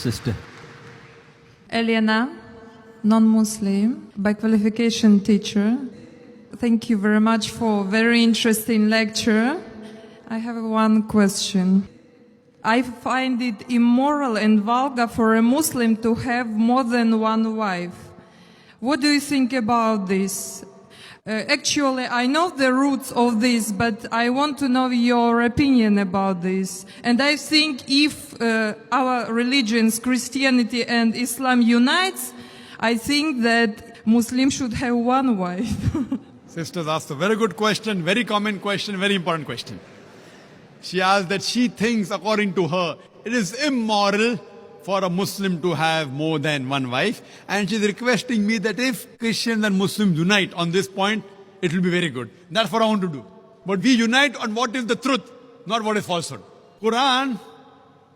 sister. Elena, non-Muslim, by qualification teacher. Thank you very much for very interesting lecture. I have one question. I find it immoral and vulgar for a Muslim to have more than one wife. What do you think about this? Actually, I know the roots of this, but I want to know your opinion about this. And I think if our religions, Christianity and Islam unites, I think that Muslims should have one wife. Sisters asked a very good question, very common question, very important question. She asked that she thinks, according to her, it is immoral for a Muslim to have more than one wife. And she's requesting me that if Christians and Muslims unite on this point, it will be very good. That's what I want to do. But we unite on what is the truth, not what is falsehood. Quran,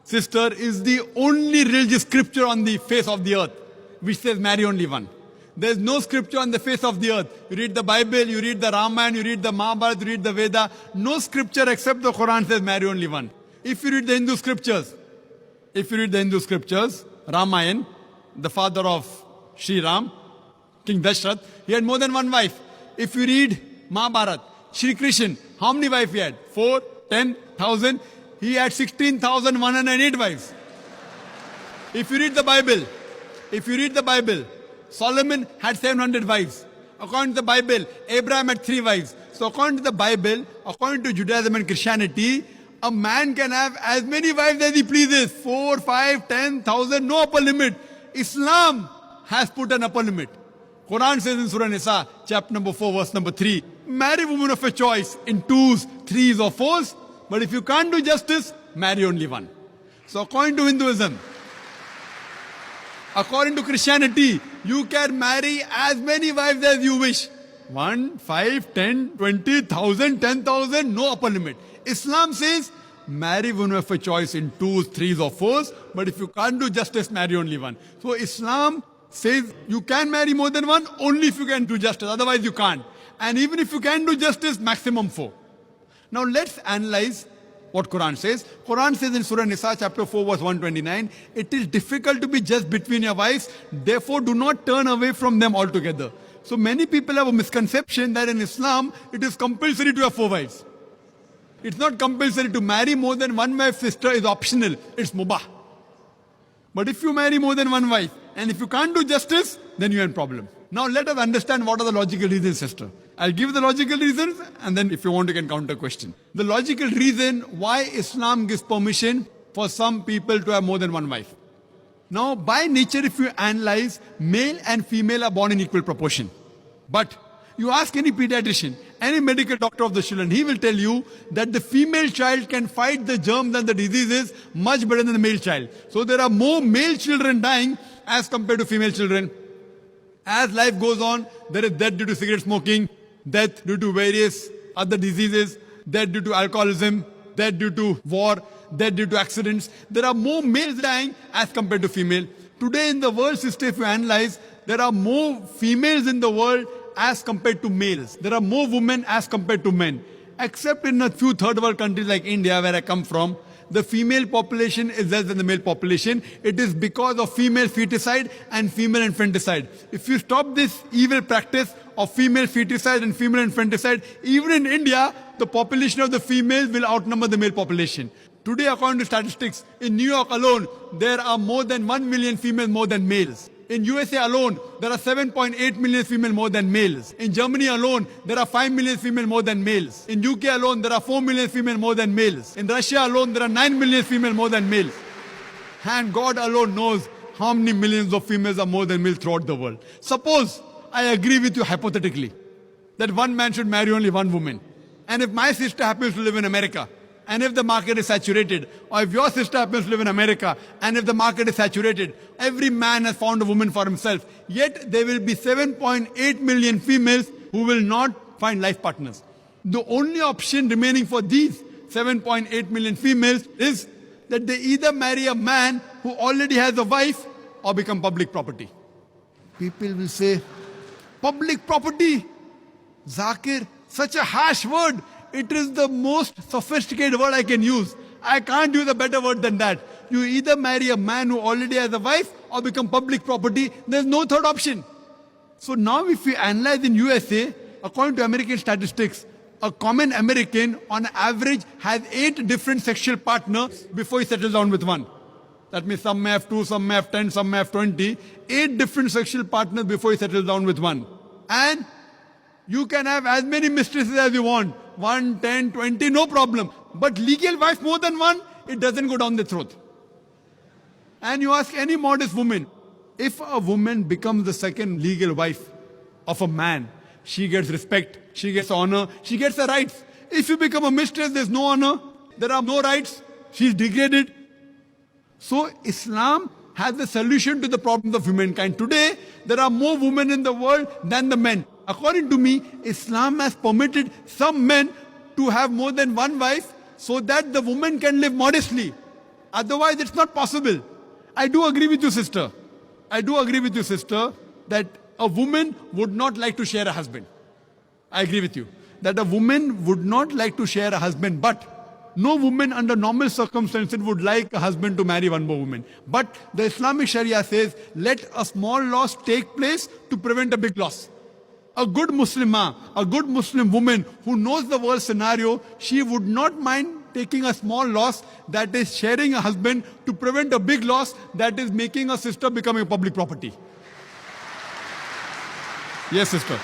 sister, is the only religious scripture on the face of the earth which says marry only one. There is no scripture on the face of the earth. You read the Bible, you read the Ramayana, you read the Mahabharata, you read the Veda. No scripture except the Quran says marry only one. If you read the Hindu scriptures, Ramayana, the father of Sri Ram, King Dashrath, he had more than one wife. If you read Mahabharata, Sri Krishna, how many wives he had? 4, 10,000. He had 16,108 wives. If you read the Bible, Solomon had 700 wives. According to the Bible, Abraham had 3 wives. So according to the Bible, according to Judaism and Christianity, a man can have as many wives as he pleases. 4, 5, 10,000, no upper limit. Islam has put an upper limit. Quran says in Surah Nisa, chapter number 4, verse number 3, marry women of your choice in 2s, 3s or 4s. But if you can't do justice, marry only one. So according to Hinduism, according to Christianity, you can marry as many wives as you wish. 1, 5, 10, 20,000, 10,000, no upper limit. Islam says, marry women of a choice in 2s, 3s or 4s, but if you can't do justice, marry only one. So Islam says you can marry more than one only if you can do justice, otherwise you can't. And even if you can do justice, maximum 4. Now let's analyze what Quran says. Quran says in Surah Nisa chapter 4 verse 129, it is difficult to be just between your wives, therefore do not turn away from them altogether. So many people have a misconception that in Islam, it is compulsory to have 4 wives. It's not compulsory to marry more than one wife, sister, is optional. It's mubah. But if you marry more than one wife, and if you can't do justice, then you have a problem. Now let us understand what are the logical reasons, sister. I'll give the logical reasons, and then if you want, you can counter question. The logical reason why Islam gives permission for some people to have more than one wife. Now, by nature, if you analyze, male and female are born in equal proportion. But you ask any pediatrician, any medical doctor of the children, he will tell you that the female child can fight the germs and the diseases much better than the male child. So there are more male children dying as compared to female children. As life goes on, there is death due to cigarette smoking, death due to various other diseases, death due to alcoholism, death due to war, death due to accidents. There are more males dying as compared to female. Today in the world system, if you analyze, there are more females in the world as compared to males. There are more women as compared to men. Except in a few third world countries like India, where I come from, the female population is less than the male population. It is because of female feticide and female infanticide. If you stop this evil practice of female feticide and female infanticide, even in India, the population of the females will outnumber the male population. Today, according to statistics, in New York alone, there are more than 1 million females more than males. In USA alone, there are 7.8 million females more than males. In Germany alone, there are 5 million females more than males. In UK alone, there are 4 million females more than males. In Russia alone, there are 9 million females more than males. And God alone knows how many millions of females are more than males throughout the world. Suppose I agree with you hypothetically that one man should marry only one woman. And if my sister happens to live in America, and if the market is saturated, or if your sister happens to live in America, and if the market is saturated, every man has found a woman for himself. Yet there will be 7.8 million females who will not find life partners. The only option remaining for these 7.8 million females is that they either marry a man who already has a wife or become public property. People will say, public property? Zakir, such a harsh word. It is the most sophisticated word I can use. I can't use a better word than that. You either marry a man who already has a wife or become public property. There's no third option. So now if we analyze in USA, according to American statistics, a common American on average has 8 different sexual partners before he settles down with one. That means some may have 2, some may have 10, some may have 20. 8 different sexual partners before he settles down with one. And you can have as many mistresses as you want. 1, 10, 20, no problem. But legal wife more than one, it doesn't go down the throat. And you ask any modest woman, if a woman becomes the second legal wife of a man, she gets respect, she gets honor, she gets the rights. If you become a mistress, there's no honor, there are no rights, she's degraded. So Islam has the solution to the problems of humankind. Today, there are more women in the world than the men. According to me, Islam has permitted some men to have more than one wife so that the woman can live modestly. Otherwise, it's not possible. I do agree with you, sister. I do agree with you, sister, that a woman would not like to share a husband. I agree with you. That a woman would not like to share a husband, but no woman under normal circumstances would like a husband to marry one more woman. But the Islamic Sharia says, let a small loss take place to prevent a big loss. A good Muslimah, a good Muslim woman who knows the world scenario, she would not mind taking a small loss, that is sharing a husband, to prevent a big loss, that is making a sister becoming a public property. Yes, sister.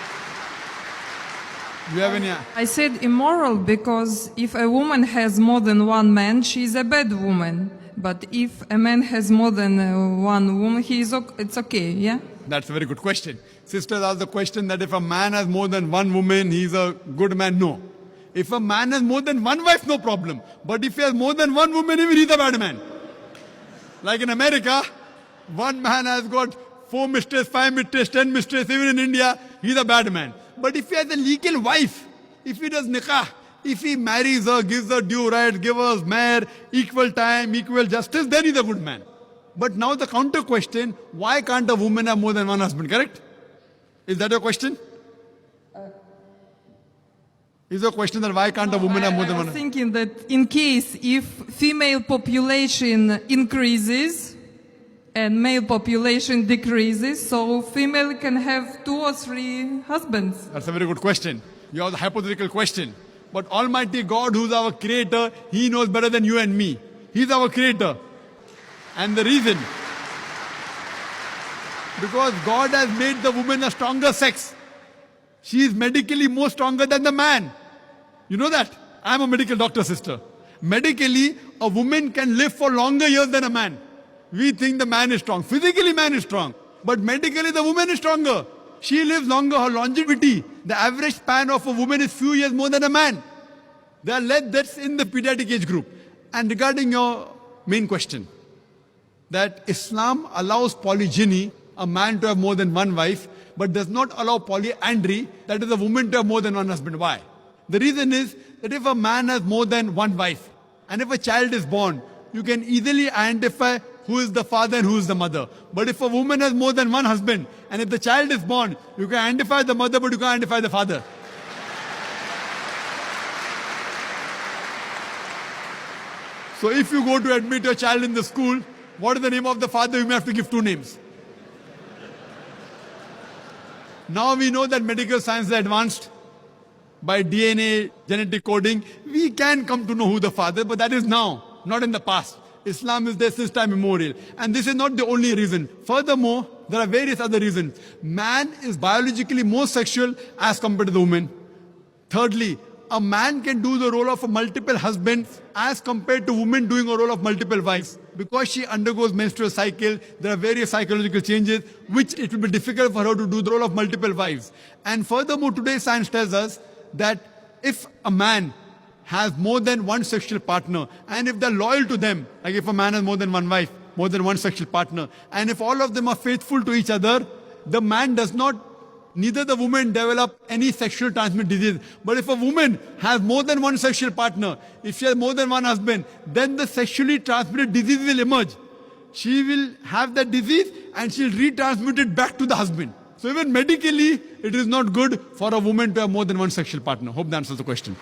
You have any? I said immoral because if a woman has more than one man, she is a bad woman. But if a man has more than one woman, it's okay, yeah? That's a very good question. Sisters ask the question that if a man has more than one woman, he's a good man. No. If a man has more than one wife, no problem. But if he has more than one woman, even he's a bad man. Like in America, one man has got 4 mistresses, 5 mistresses, 10 mistresses. Even in India, he's a bad man. But if he has a legal wife, if he does nikah, if he marries her, gives her due rights, gives her mahr, equal time, equal justice, then he's a good man. But now the counter question, why can't a woman have more than one husband, correct? Is that your question? Is your question that why can't a woman have more than one I'm husband? thinking that in case if female population increases and male population decreases, so female can have 2 or 3 husbands. That's a very good question. You have the hypothetical question. But Almighty God, who's our creator, He knows better than you and me. He's our creator. And the reason, because God has made the woman a stronger sex. She is medically more stronger than the man. You know that? I'm a medical doctor, sister. Medically, a woman can live for longer years than a man. We think the man is strong. Physically, man is strong. But medically, the woman is stronger. She lives longer. Her longevity, the average span of a woman is few years more than a man. There are less deaths in the pediatric age group. And regarding your main question, that Islam allows polygyny, a man to have more than one wife, but does not allow polyandry, that is a woman to have more than one husband. Why? The reason is that if a man has more than one wife, and if a child is born, you can easily identify who is the father and who is the mother. But if a woman has more than one husband, and if the child is born, you can identify the mother, but you can't identify the father. So if you go to admit your child in the school, what is the name of the father? You may have to give 2 names. Now we know that medical science is advanced. By DNA, genetic coding, we can come to know who the father is, but that is now, not in the past. Islam is there since time immemorial. And this is not the only reason. Furthermore, there are various other reasons. Man is biologically more sexual as compared to the woman. Thirdly, a man can do the role of a multiple husband as compared to women doing a role of multiple wives. Because she undergoes menstrual cycle, there are various psychological changes, which it will be difficult for her to do the role of multiple wives. And furthermore, today's science tells us that if a man has more than one sexual partner, and if they're loyal to them, like if a man has more than one wife, more than one sexual partner, and if all of them are faithful to each other, the man does not, neither the woman develop any sexual transmitted disease. But if a woman has more than one sexual partner, if she has more than one husband, then the sexually transmitted disease will emerge. She will have that disease and she'll retransmit it back to the husband. So even medically, it is not good for a woman to have more than one sexual partner. Hope that answers the question.